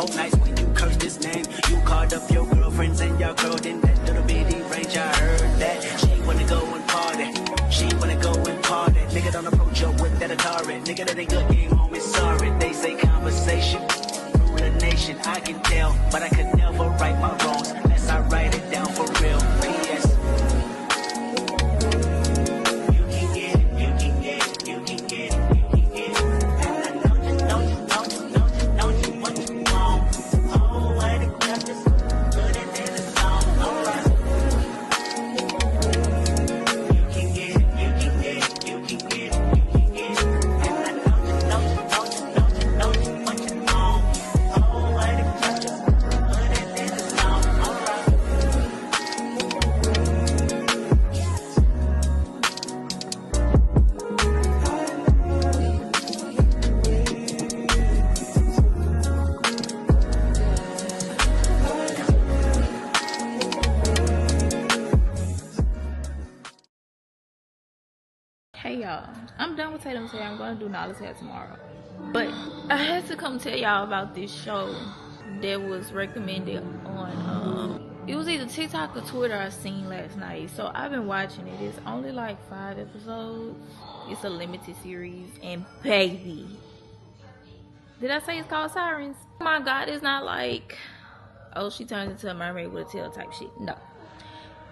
so nice when you curse this name. You called up your girlfriends and your girl in that little bitty range. I heard that she wanna go and party. She wanna go and party. Nigga don't approach her with that Atari. Nigga that ain't good game home is sorry. They say conversation rule the nation. I can tell, but I could never right my wrongs unless I write it down for real. P.S. Hey y'all, I'm done with Tatum today. I'm gonna do Nala's hair tomorrow. But I had to come tell y'all about this show that was recommended on it was either TikTok or Twitter I seen last night. So I've been watching it. It's only like 5 episodes. It's a limited series, and baby, did I say it's called Sirens? Oh my god, it's not like, oh, she turns into a mermaid with a tail type shit. No.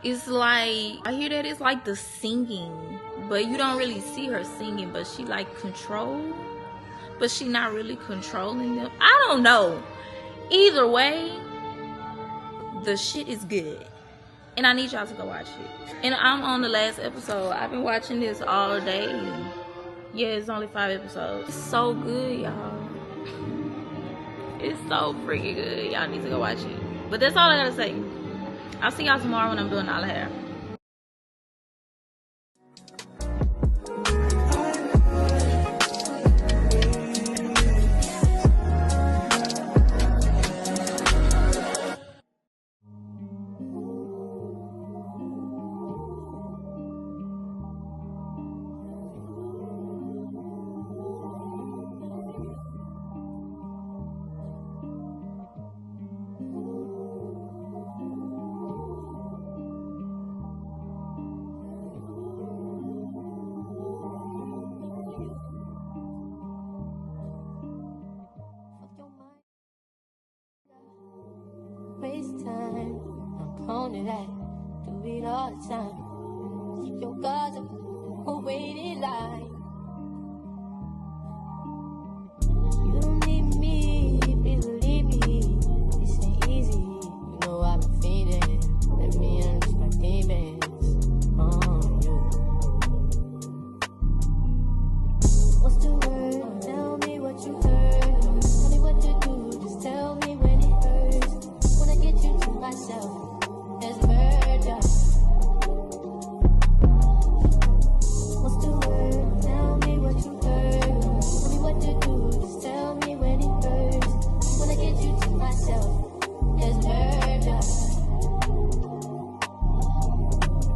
It's like, I hear that it's like the singing, but you don't really see her singing, but she like control, but she not really controlling them. I don't know. Either way, the shit is good, and I need y'all to go watch it. And I'm on the last episode. I've been watching this all day. Yeah, it's only 5 episodes. It's so good, y'all. It's so freaking good. Y'all need to go watch it. But that's all I gotta say. I'll see y'all tomorrow when I'm doing all the hair. Waste time, I'm prone to that. Do it all the time. Keep your guards up, or wait in line. You don't need me, please believe me. This ain't easy. You know I've been feeding. Let me unleash my demons on you. What's the word? Tell me what you heard. Tell me what to do. Just tell me when it hurts. Wanna get you to myself. There's murder. What's the word? Tell me what you heard. Tell me what to do. Just tell me when it hurts. Wanna get you to myself. There's murder.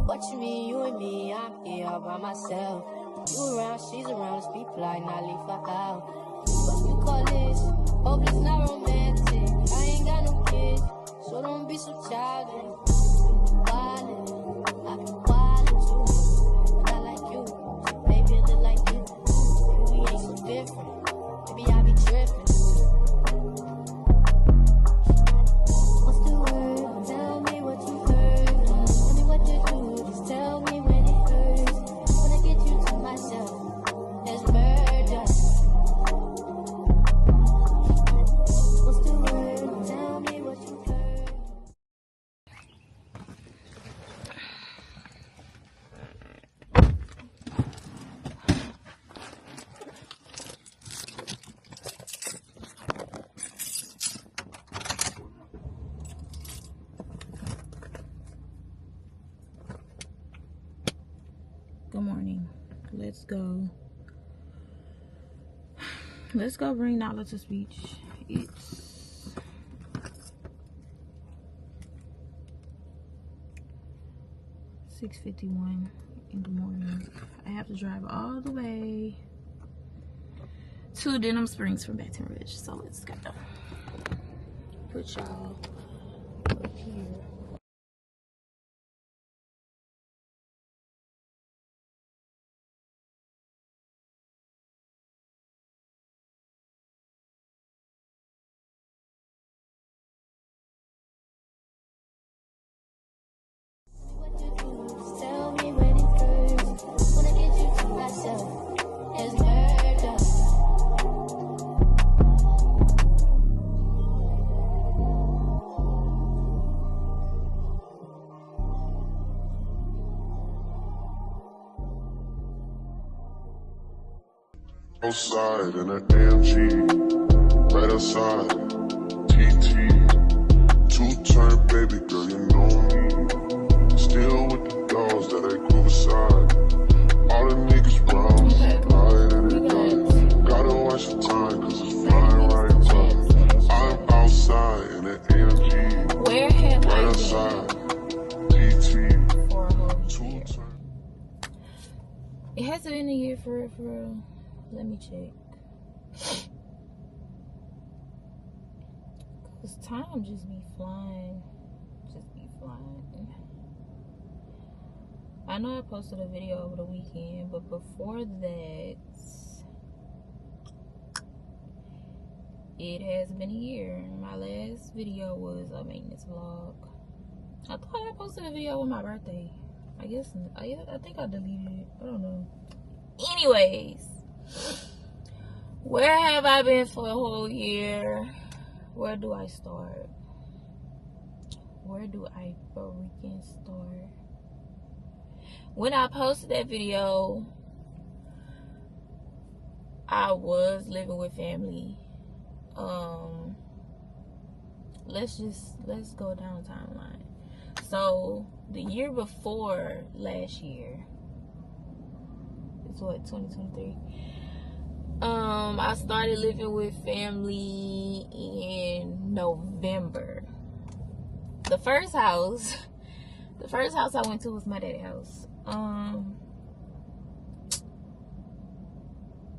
What you mean, you and me? I'm here all by myself. You around, she's around. Let's be polite, not leave her out. What you call this? Hope it's not romantic. I ain't got no kids, so don't be so childish. Wildin', I be wildin' too. Not like you, so baby, I look like you. Maybe we ain't so different. Maybe I be trippin'. What's the word? Tell me what you heard. Tell me what to do. Just tell me when it hurts. Wanna get you to myself. There's murder. What's the word? Tell me what you heard. Good morning. Let's go. Let's go bring Nala to speech. It's 6:51 in the morning. I have to drive all the way to Denham Springs from Baton Rouge. So let's go. put y'all up here. Tell me when it hurts. Wanna get you to myself. It's murder. Outside in an AMG, right outside, TT, two-turn baby girl, you know me. Still with the dogs that I grew beside. All the niggas brown, lying in the dark. Gotta watch the time, cause it's flying right by. I'm outside in an AMG, Where have right I outside, been TT, for a whole year? two-turn. It hasn't been a year for real. Let me check. Cause time just be flying. I know I posted a video over the weekend, but before that, it has been a year. My last video was a maintenance vlog. I thought I posted a video on my birthday. I think I deleted it. I don't know. Anyways, where have I been for a whole year? Where do I start? Where do I freaking start? When I posted that video, I was living with family. Let's go down the timeline. So the year before last year, it's what, 2023. I started living with family in November. The first house I went to was my daddy's house.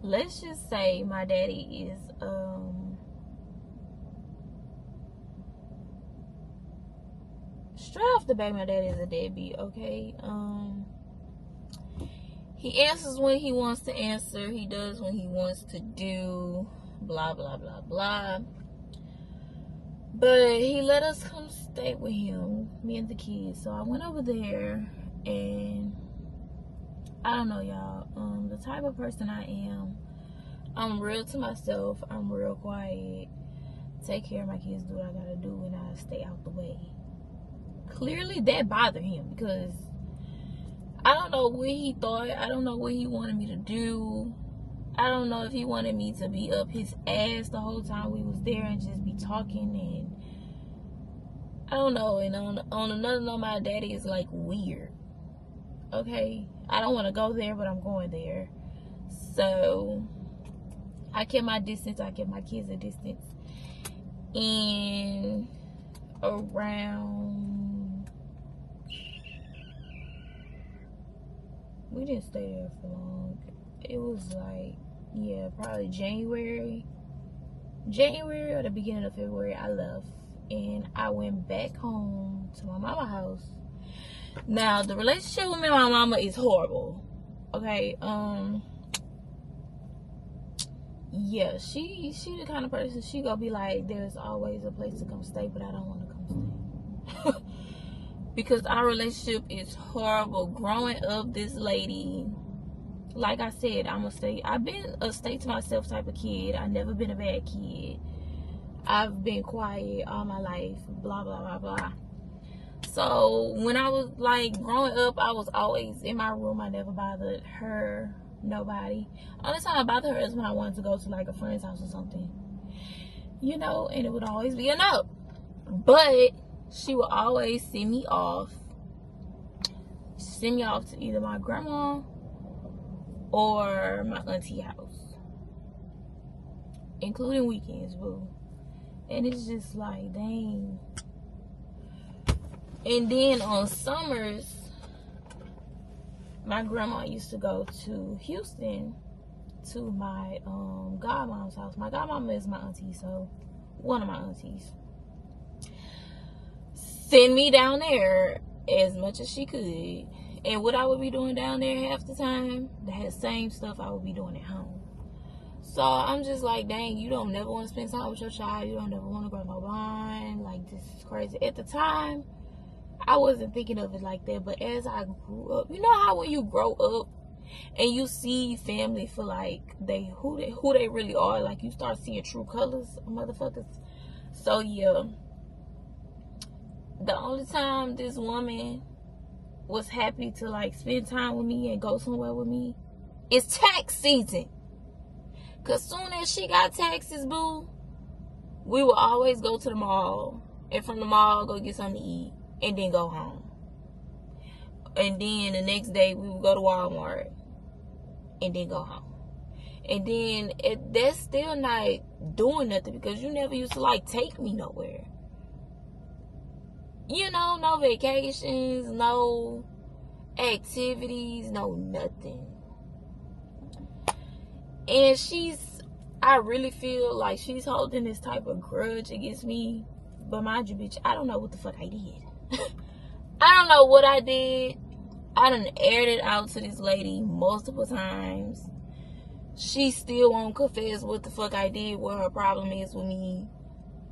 Let's just say my daddy is straight off the bat, my daddy is a deadbeat, okay? He answers when he wants to answer. He does when he wants to do. Blah, blah, blah, blah. But he let us come stay with him, me and the kids. So I went over there, and I don't know, y'all. The type of person I am, I'm real to myself. I'm real quiet. Take care of my kids, do what I gotta do, and I stay out the way. Clearly, that bothered him because I don't know what he thought. I don't know what he wanted me to do. I don't know if he wanted me to be up his ass the whole time we was there and just be talking, and I don't know. And on another note, my daddy is like weird. Okay, I don't want to go there, but I'm going there. So I kept my distance. I kept my kids a distance. And around, we didn't stay there for long. It was like, yeah, probably January or the beginning of February, I left. And I went back home to my mama's house. Now, the relationship with me and my mama is horrible. Okay, yeah, she the kind of person, she gonna be like, there's always a place to come stay, but I don't want to come stay. Because our relationship is horrible. Growing up, this lady, like I said, I've been a stay to myself type of kid. I've never been a bad kid. I've been quiet all my life, blah, blah, blah, blah. So when I was like growing up, I was always in my room. I never bothered her, nobody. Only time I bothered her is when I wanted to go to like a friend's house or something, you know, and it would always be a no. But she would always send me off to either my grandma or my auntie house, including weekends, boo. And it's just like, dang. And then on summers, my grandma used to go to Houston to my godmom's house. My godmama is my auntie, so one of my aunties. send me down there as much as she could. And what I would be doing down there half the time, the same stuff I would be doing at home. So I'm just like, dang, you don't never want to spend time with your child. You don't never want to grow no bond. Like, this is crazy. At the time, I wasn't thinking of it like that. But as I grew up, you know how when you grow up and you see family for like who they really are, like you start seeing true colors of motherfuckers. So yeah, the only time this woman was happy to like spend time with me and go somewhere with me is tax season. Cause soon as she got taxes, boo, we would always go to the mall, and from the mall go get something to eat, and then go home. And then the next day we would go to Walmart, and then go home. And then that's still not doing nothing, because you never used to like take me nowhere. You know, no vacations, no activities, no nothing. And I really feel like she's holding this type of grudge against me. But mind you, bitch, I don't know what the fuck I did. I don't know what I did. I done aired it out to this lady multiple times. She still won't confess what the fuck I did, what her problem is with me.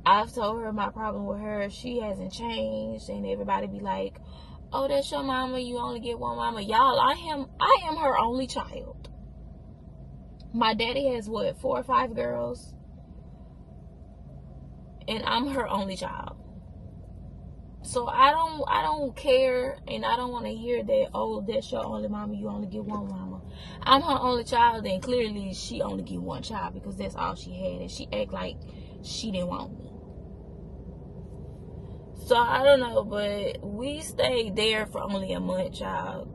I've told her my problem with her. She hasn't changed. And everybody be like, oh, that's your mama. You only get one mama. Y'all, I am her only child. My daddy has, 4 or 5 girls. And I'm her only child. So I don't care, and I don't want to hear that, oh, that's your only mama, you only get one mama. I'm her only child, and clearly she only get one child, because that's all she had, and she act like she didn't want me. So I don't know, but we stayed there for only a month, child.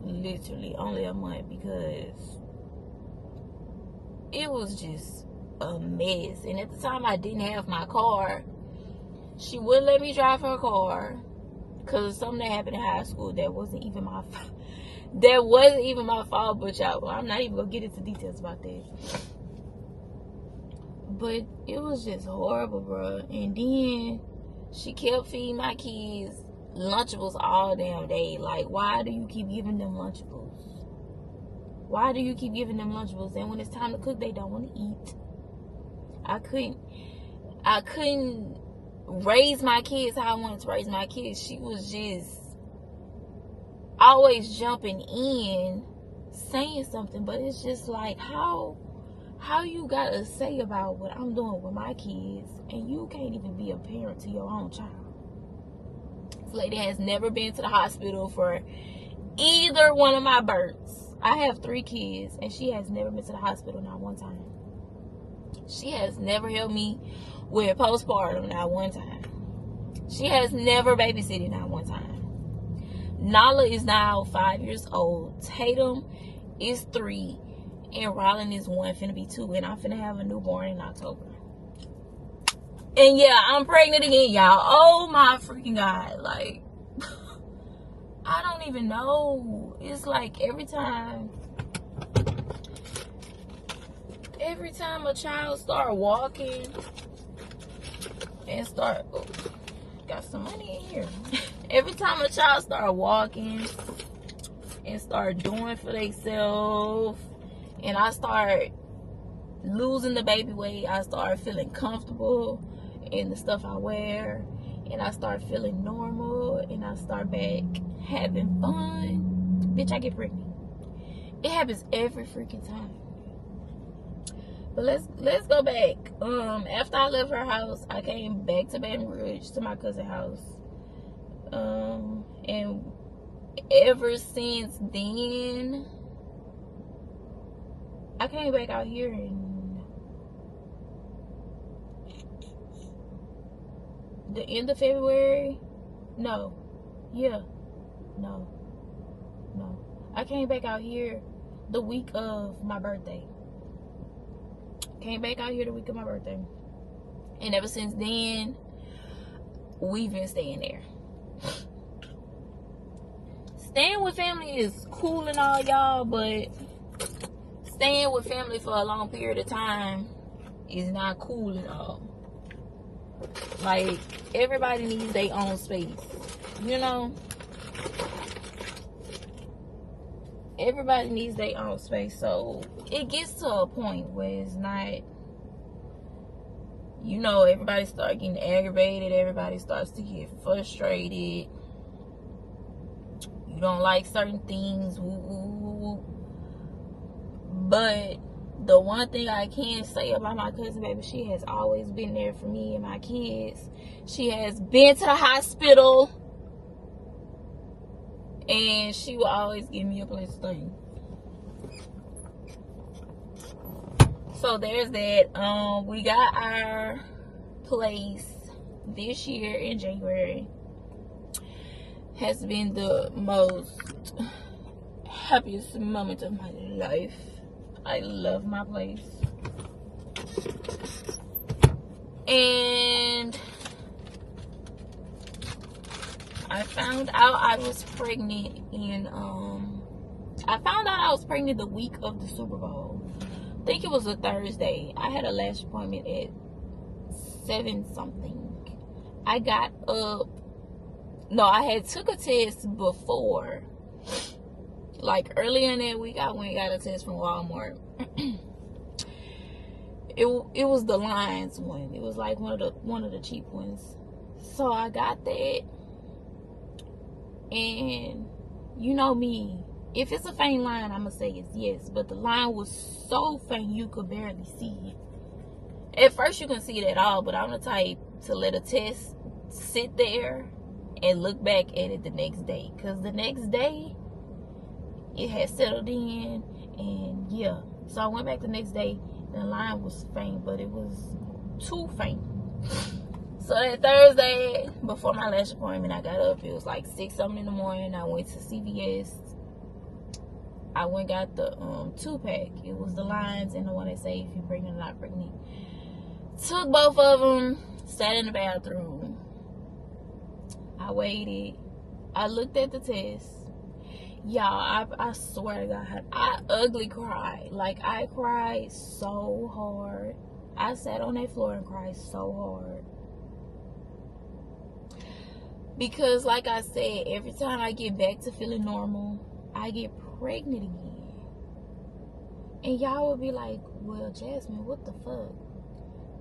Literally only a month, because it was just a mess. And at the time I didn't have my car. She wouldn't let me drive her car because something that happened in high school that wasn't even my fault. That wasn't even my fault, but y'all, I'm not even gonna get into details about that. But it was just horrible, bro. And then she kept feeding my kids Lunchables all damn day. Like, why do you keep giving them Lunchables? Why do you keep giving them Lunchables? And when it's time to cook, they don't want to eat. I couldn't raise my kids how I wanted to raise my kids. She was just always jumping in, saying something, but it's just like, how you gotta say about what I'm doing with my kids, and you can't even be a parent to your own child. This lady has never been to the hospital for either one of my births. I have 3 kids, and she has never been to the hospital, not one time. She has never helped me with postpartum, not one time. She has never babysitted, not one time. Nala is now 5 years old. Tatum is 3. And Rylan is 1, finna be 2. And I'm finna have a newborn in October. And yeah, I'm pregnant again, y'all. Oh my freaking God. Like, I don't even know. It's like every time a child start walking and start, oh, got some money in here. Every time a child start walking and start doing for themselves, and I start losing the baby weight, I start feeling comfortable in the stuff I wear, and I start feeling normal, and I start back having fun, bitch, I get pregnant. It happens every freaking time. But let's go back. After I left her house, I came back to Baton Rouge to my cousin's house. And ever since then, I came back out here in the end of February. No. I came back out here the week of my birthday. Came back out here the week of my birthday. And ever since then, we've been staying there. Staying with family is cool and all, y'all, but staying with family for a long period of time is not cool at all. Like, everybody needs their own space. You know? Everybody needs their own space. So, it gets to a point where it's not, you know, everybody starts getting aggravated. Everybody starts to get frustrated. You don't like certain things. Woo, woo, woo, woo. But the one thing I can say about my cousin, baby, she has always been there for me and my kids. She has been to the hospital. And she will always give me a place to stay. So there's that. We got our place this year in January. Has been the most happiest moment of my life. I love my place. And I found out I was pregnant I was pregnant the week of the Super Bowl. I think it was a Thursday. I had a lash appointment at 7 something. I got up. No, I had took a test before. Like earlier in that week, I went and got a test from Walmart. It was the Lions one. It was like one of the cheap ones. So I got that. And you know me, if it's a faint line, I'm gonna say it's yes. But the line was so faint you could barely see it. At first you can see it at all, but I'm the type to let a test sit there and look back at it the next day. Because the next day, it had settled in. And yeah. So I went back the next day. The line was faint, but it was too faint. So that Thursday, before my lash appointment, I got up. It was like 6 something in the morning. I went to CVS. I went and got the 2-pack. It was the Lions and the one that say if you're pregnant or not pregnant. Took both of them. Sat in the bathroom. I waited. I looked at the test. Y'all, I swear to God, I ugly cried. Like, I cried so hard. I sat on that floor and cried so hard. Because, like I said, every time I get back to feeling normal, I get pregnant again. And y'all would be like, well, Jasmine, what the fuck?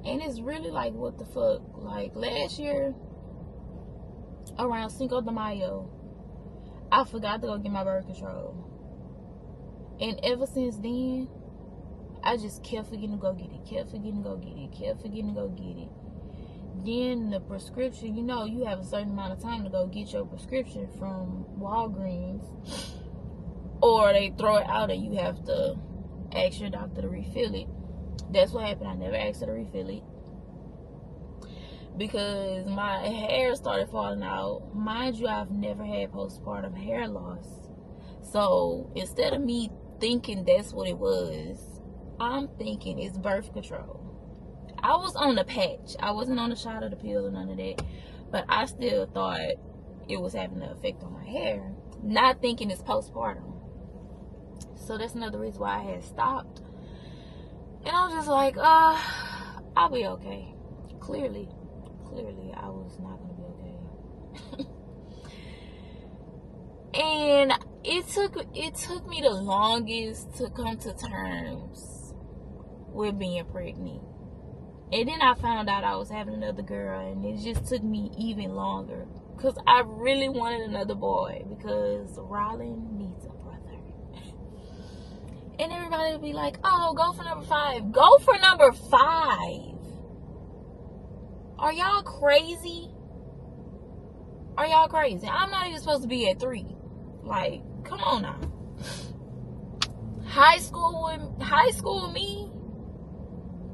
And it's really like, what the fuck? Like, last year, around Cinco de Mayo, I forgot to go get my birth control. And ever since then, I just kept forgetting to go get it. Kept forgetting to go get it. Kept forgetting to go get it. Then the prescription, you know, you have a certain amount of time to go get your prescription from Walgreens. Or they throw it out and you have to ask your doctor to refill it. That's what happened. I never asked her to refill it. Because my hair started falling out. Mind you, I've never had postpartum hair loss. So instead of me thinking that's what it was, I'm thinking it's birth control. I was on the patch. I wasn't on the shot of the pill or none of that. But I still thought it was having an effect on my hair. Not thinking it's postpartum. So that's another reason why I had stopped. And I was just like, I'll be okay. Clearly, I was not going to be okay. And it took me the longest to come to terms with being pregnant. And then I found out I was having another girl, and it just took me even longer. Because I really wanted another boy, because Rollin needs a brother. And everybody would be like, oh, go for number 5. Go for number 5. Are y'all crazy? Are y'all crazy? I'm not even supposed to be at 3. Like, come on now. High school with me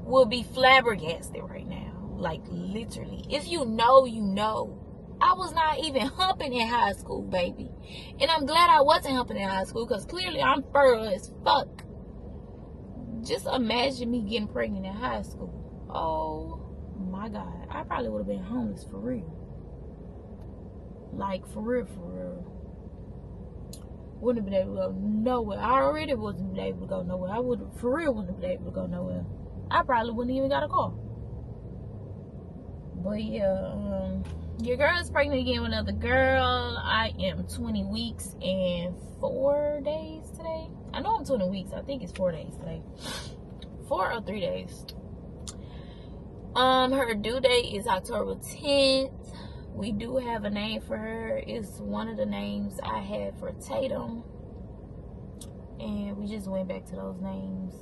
will be flabbergasted right now. Like, literally. If you know, you know. I was not even humping in high school, baby. And I'm glad I wasn't humping in high school, because clearly I'm thorough as fuck. Just imagine me getting pregnant in high school. Oh my God. I probably would have been homeless for real. Like, for real. Wouldn't have been able to go nowhere. I already wasn't able to go nowhere. I wouldn't have been able to go nowhere. I probably wouldn't even got a car. But yeah, your girl is pregnant again with another girl. I am 20 weeks and 4 days today. I know I'm 20 weeks. I think it's 4 days today. 4 or 3 days. Her due date is October 10th. We do have a name for her. It's one of the names I had for Tatum. And we just went back to those names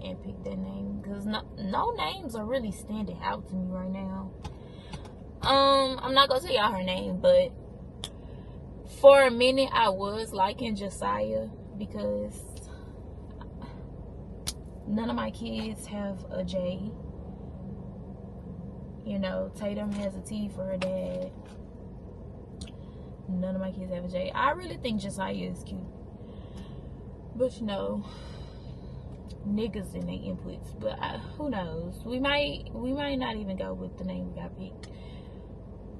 and picked that name. Because no names are really standing out to me right now. I'm not going to tell y'all her name. But for a minute, I was liking Josiah. Because none of my kids have a J. You know, Tatum has a T for her dad. None of my kids have a J. I really think Josiah is cute. But you know, niggas and their inputs. But who knows? We might not even go with the name we got picked.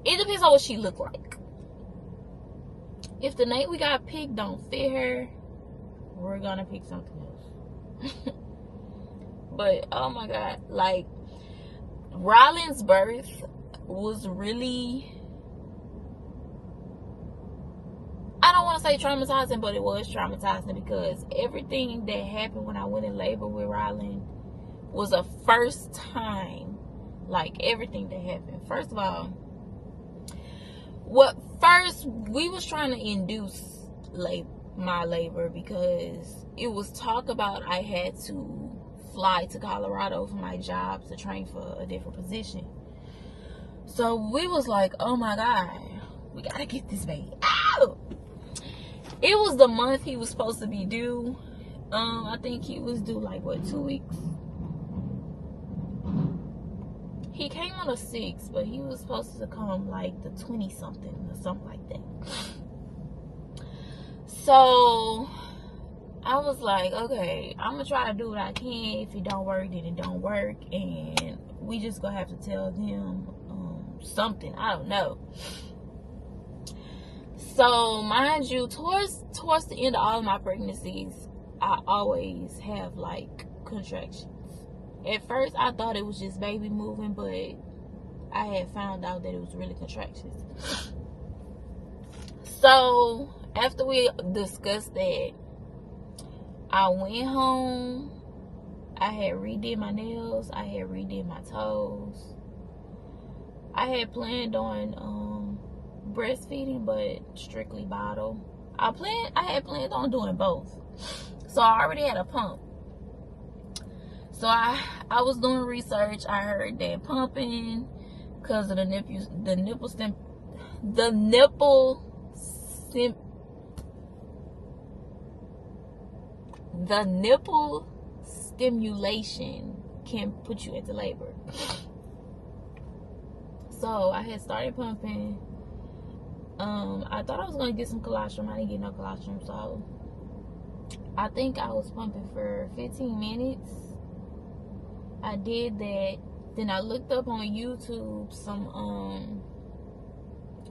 It depends on what she look like. If the name we got picked don't fit her, we're gonna pick something else. But oh my god, like, Ryland's birth was really, I don't want to say traumatizing, but it was traumatizing because everything that happened when I went in labor with Ryland was a first time. Like, everything that happened. First of all, we was trying to induce my labor because it was talk about I had to fly to Colorado for my job to train for a different position. So we was like, oh my god, we gotta get this baby out. It was the month he was supposed to be due. I think he was due like 2 weeks. He came on the 6th, but he was supposed to come like the 20 something or something like that. So I was like, okay, I'm gonna try to do what I can. If it don't work, then it don't work, and we just gonna have to tell them something. I don't know. So mind you, towards the end of all of my pregnancies, I always have like contractions. At first, I thought it was just baby moving, but I had found out that it was really contractions. So after we discussed that, I went home. I had redid my nails. I had redid my toes. I had planned on breastfeeding, but strictly bottle. I had planned on doing both. So I already had a pump. So I was doing research. I heard that pumping, because of the nipple stimulation can put you into labor. So I had started pumping. I thought I was gonna get some colostrum. I didn't get no colostrum, so I think I was pumping for 15 minutes. I did that. Then I looked up on YouTube some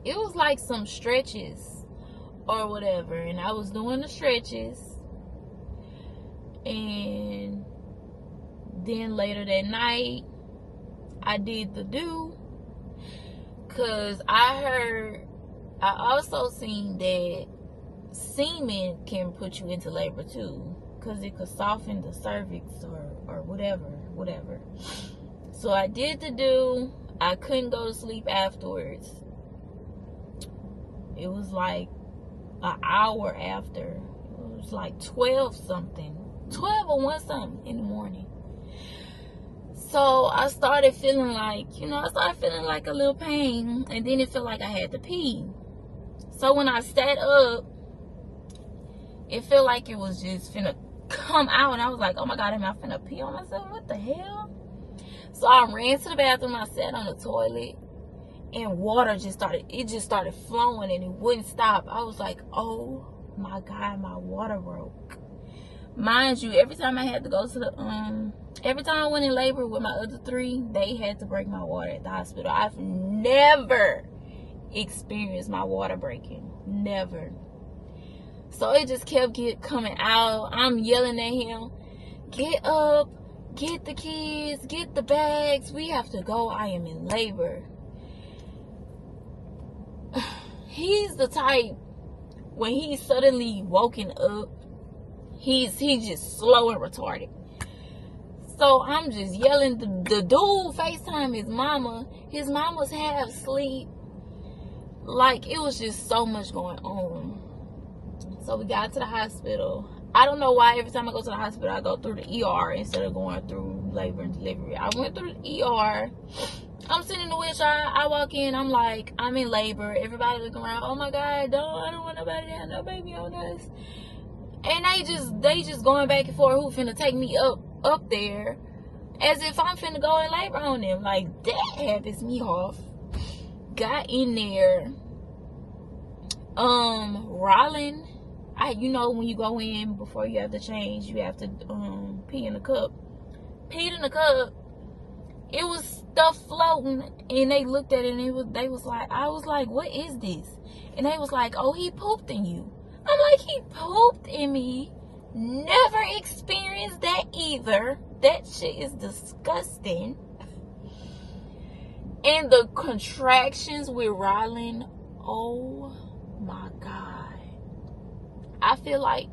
it was like some stretches or whatever, and I was doing the stretches. And then later that night, I did the do, because I also seen that semen can put you into labor too, because it could soften the cervix or whatever. So I did the do. I couldn't go to sleep afterwards. It was like an hour after. It was like 12 or 1 something in the morning. So I started feeling like, a little pain, and then it felt like I had to pee. So when I sat up, it felt like it was just finna come out, and I was like, oh my god, am I finna pee on myself? What the hell? So I ran to the bathroom. I sat on the toilet, and water just started flowing, and it wouldn't stop. I was like, oh my god, my water broke. Mind you, every time I had to go to the every time I went in labor with my other 3, they had to break my water at the hospital. I've never experienced my water breaking. Never. So it just kept coming out. I'm yelling at him, get up, get the kids, get the bags. We have to go. I am in labor. he's the type, when he's suddenly woken up, he's just slow and retarded. So I'm just yelling. The dude FaceTime his mama. His mama's half asleep. Like, it was just so much going on. So we got to the hospital. I don't know why every time I go to the hospital, I go through the ER instead of going through labor and delivery. I went through the ER. I'm sitting in the wheelchair. I walk in. I'm like, I'm in labor. Everybody looking around. Oh my God, I don't want nobody to have no baby on us. And they just going back and forth. Who finna take me up there? As if I'm finna go in labor on them. Like, that happens me off. Got in there. Rolling. You know, when you go in, before you have to change, you have to pee in the cup. Peed in the cup. It was stuff floating, and they looked at it, and they was like, I was like, what is this? And they was like, oh, he pooped in you. I'm like, he pooped in me. Never experienced that either. That shit is disgusting. And the contractions with Rylan, oh my God. I feel like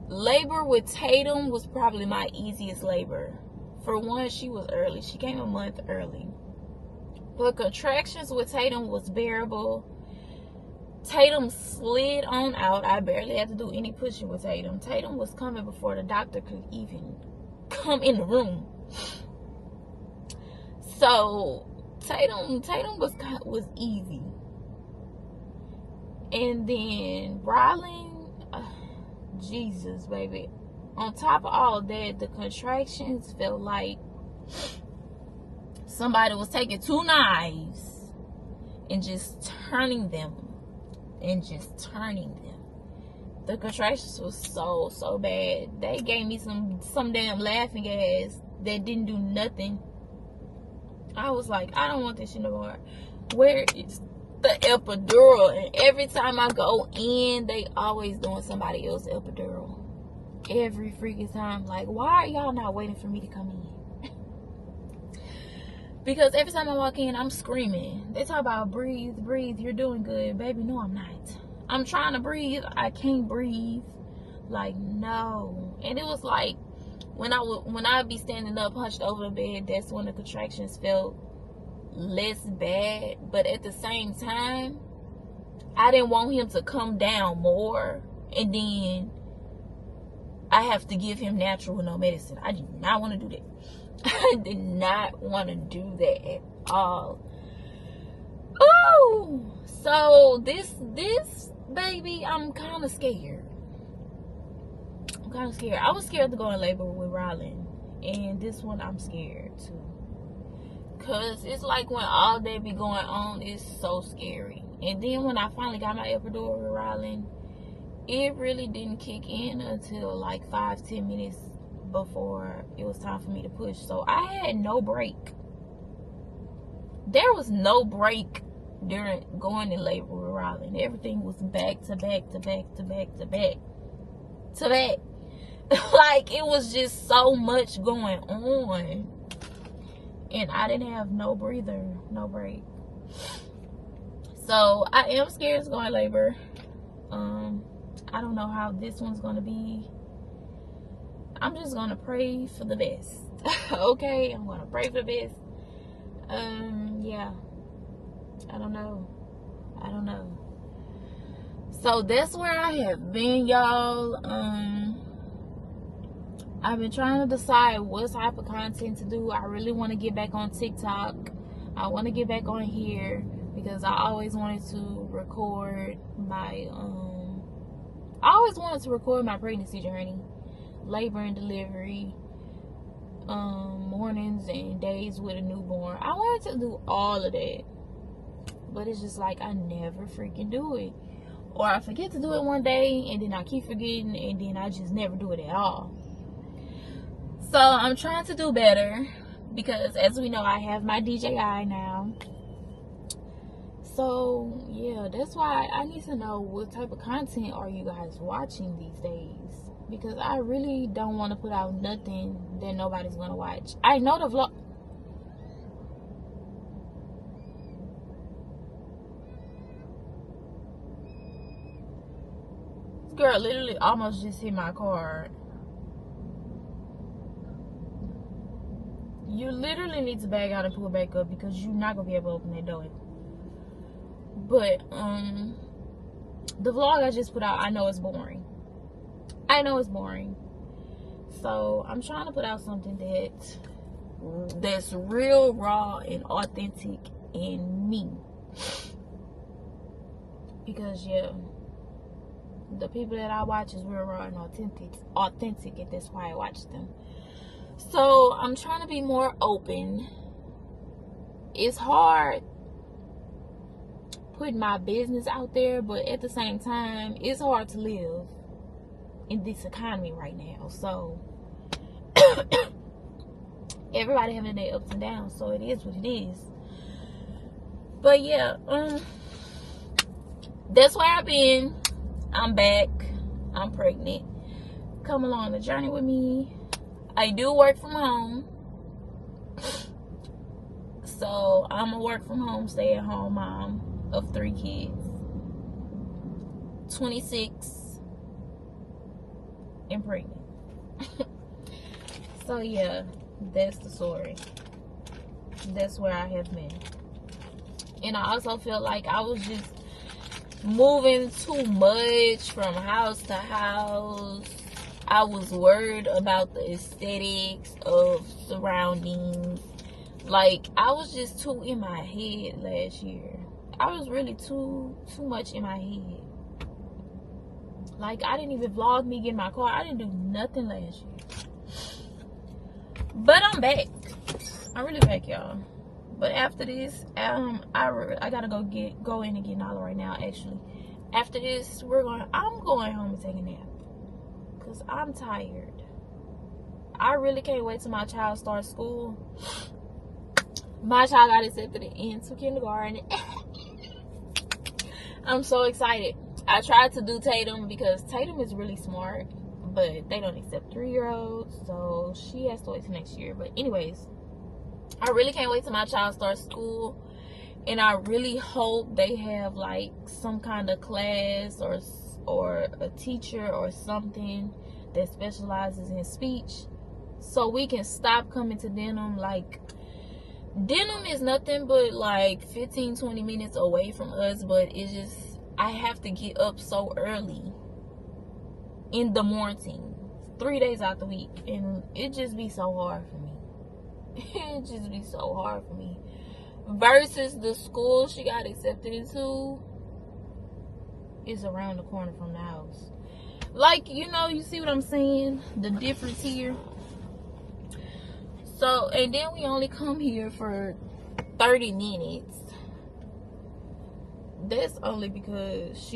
labor with Tatum was probably my easiest labor. For one, she was early. She came a month early. But contractions with Tatum was bearable. Tatum slid on out. I barely had to do any pushing with Tatum. Tatum was coming before the doctor could even come in the room. So Tatum was easy. And then Rylan, Jesus, baby. On top of all that, the contractions felt like somebody was taking two knives and just turning them. The contractions was so bad. They gave me some damn laughing gas that didn't do nothing. I was like, I don't want this shit no more. Where is the epidural? And every time I go in, they always doing somebody else's epidural. Every freaking time. Like, why are y'all not waiting for me to come in? Because every time I walk in, I'm screaming. They talk about breathe, you're doing good. Baby, no, I'm not. I'm trying to breathe. I can't breathe. Like, no. And it was like, when I'd be standing up, hunched over the bed, that's when the contractions felt less bad. But at the same time, I didn't want him to come down more, and then I have to give him natural with no medicine. I did not want to do that. I did not want to do that at all. Oh, so this baby, I'm kind of scared. I was scared to go in labor with Rylan, and this one I'm scared too. Cause it's like when all that be going on, it's so scary. And then when I finally got my epidural with Rylan, it really didn't kick in until like 5-10 minutes before it was time for me to push. So I had no break. There was no break during going in labor with Rylan. Everything was back to back to back to back to back to back. Like, it was just so much going on. And I didn't have no breather, no break. So I am scared to go in labor. I don't know how this one's gonna be. I'm just gonna pray for the best. Okay, I'm gonna pray for the best. Yeah. I don't know. So that's where I have been, y'all. I've been trying to decide what type of content to do. I really want to get back on TikTok. I want to get back on here because I always wanted to record my pregnancy journey, labor and delivery, mornings and days with a newborn. I wanted to do all of that, but it's just like I never freaking do it, or I forget to do it one day and then I keep forgetting and then I just never do it at all. So I'm trying to do better because, as we know, I have my DJI now. So yeah, that's why I need to know what type of content are you guys watching these days, because I really don't want to put out nothing that nobody's gonna watch. I know the vlog. girl literally almost just hit my car. You literally need to bag out and pull back up because you're not gonna be able to open that door. But the vlog I just put out, I know it's boring. So I'm trying to put out something that's real, raw, and authentic in me. Because yeah, the people that I watch is real, raw, and authentic, and that's why I watch them. So I'm trying to be more open. It's hard putting my business out there, but at the same time, it's hard to live in this economy right now. So everybody having their ups and downs, so it is what it is. But yeah, that's where I've been. I'm back. I'm pregnant. Come along the journey with me. I do work from home, so I'm a work from home, stay at home mom of 3 kids, 26 and pregnant. So yeah, that's the story. That's where I have been. And I also felt like I was just moving too much from house to house. I was worried about the aesthetics of surroundings. Like, I was just too in my head last year. I was really too much in my head. Like, I didn't even vlog me getting my car. I didn't do nothing last year. But I'm back. I'm really back, y'all. But after this, I gotta go in and get Nala right now, actually. After this, I'm going home and take a nap. Because I'm tired. I really can't wait till my child starts school. My child got accepted into kindergarten. I'm so excited. I tried to do Tatum because Tatum is really smart, but they don't accept 3-year-olds, so she has to wait till next year. But anyways, I really can't wait till my child starts school, and I really hope they have like some kind of class or a teacher or something that specializes in speech, so we can stop coming to Denham. Like, Denham is nothing but like 15-20 minutes away from us, but it's just, I have to get up so early in the morning 3 days out the week, and it just be so hard for me. It just be so hard for me versus the school she got accepted into is around the corner from the house. Like, you know, you see what I'm saying? The difference here. So, and then we only come here for 30 minutes. That's only because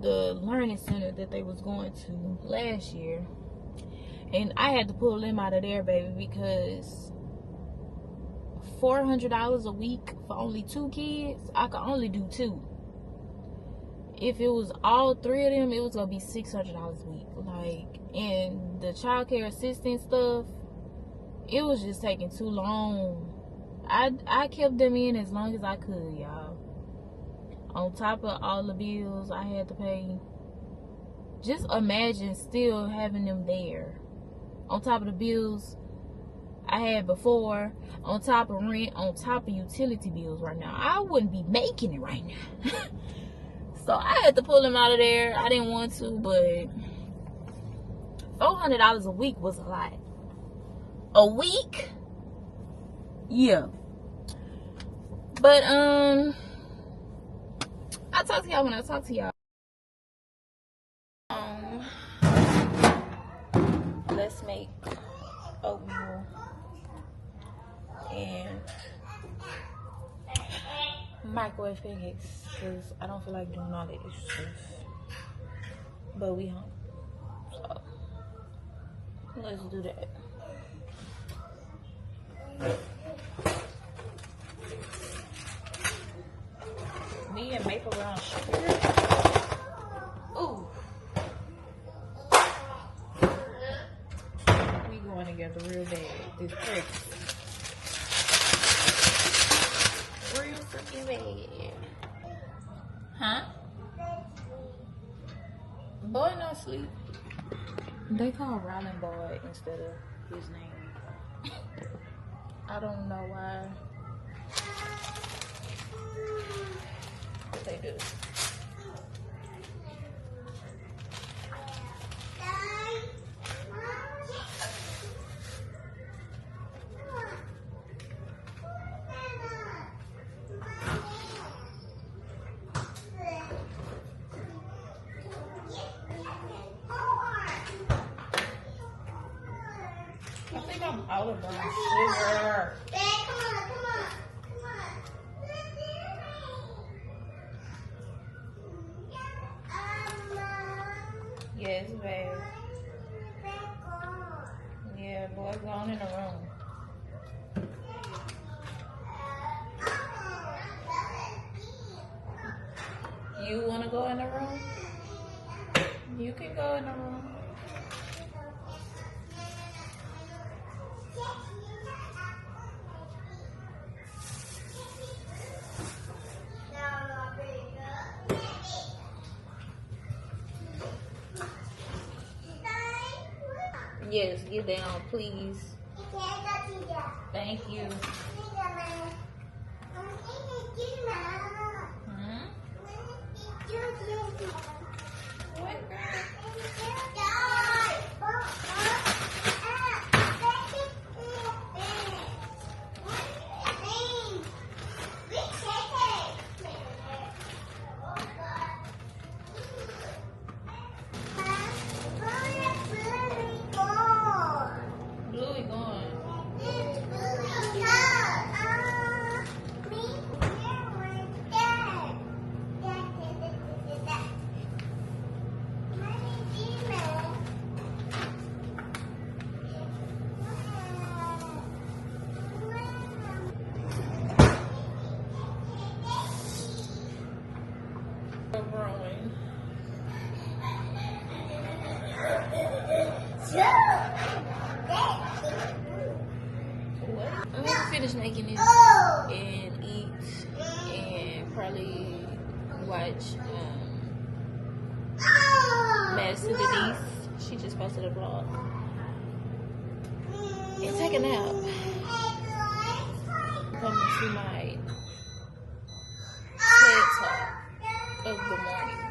the learning center that they was going to last year, and I had to pull them out of there, baby, because $400 a week for only 2 kids, I could only do 2. If it was all 3 of them, it was gonna be $600 a week. Like, and the child care assistant stuff, it was just taking too long. I kept them in as long as I could, y'all. On top of all the bills I had to pay. Just imagine still having them there. On top of the bills I had before, on top of rent, on top of utility bills right now. I wouldn't be making it right now. So I had to pull them out of there. I didn't want to, but $400 a week was a lot. A week? Yeah. But I'll talk to y'all when I talk to y'all. Let's make oatmeal and microwave pancakes because I don't feel like doing all that extra stuff. But we home, so let's do that. Me and maple brown sugar. Ooh. We going together real bad. This breakfast. Real freaking bad. Huh? Boy not sleep. They call Rolling Boy instead of his name. I don't know why. But they do. I think I'm out of brown sugar. Yes, babe. Yeah, boy, go on in the room. You want to go in the room? You can go in the room. Yes, get down, please. Thank you. What, girl? Bluey gone. Growing. What? I'm gonna finish making this and eat and probably watch Madison Denise. She just posted a vlog. And take a nap. Come to my TED Talk of the morning.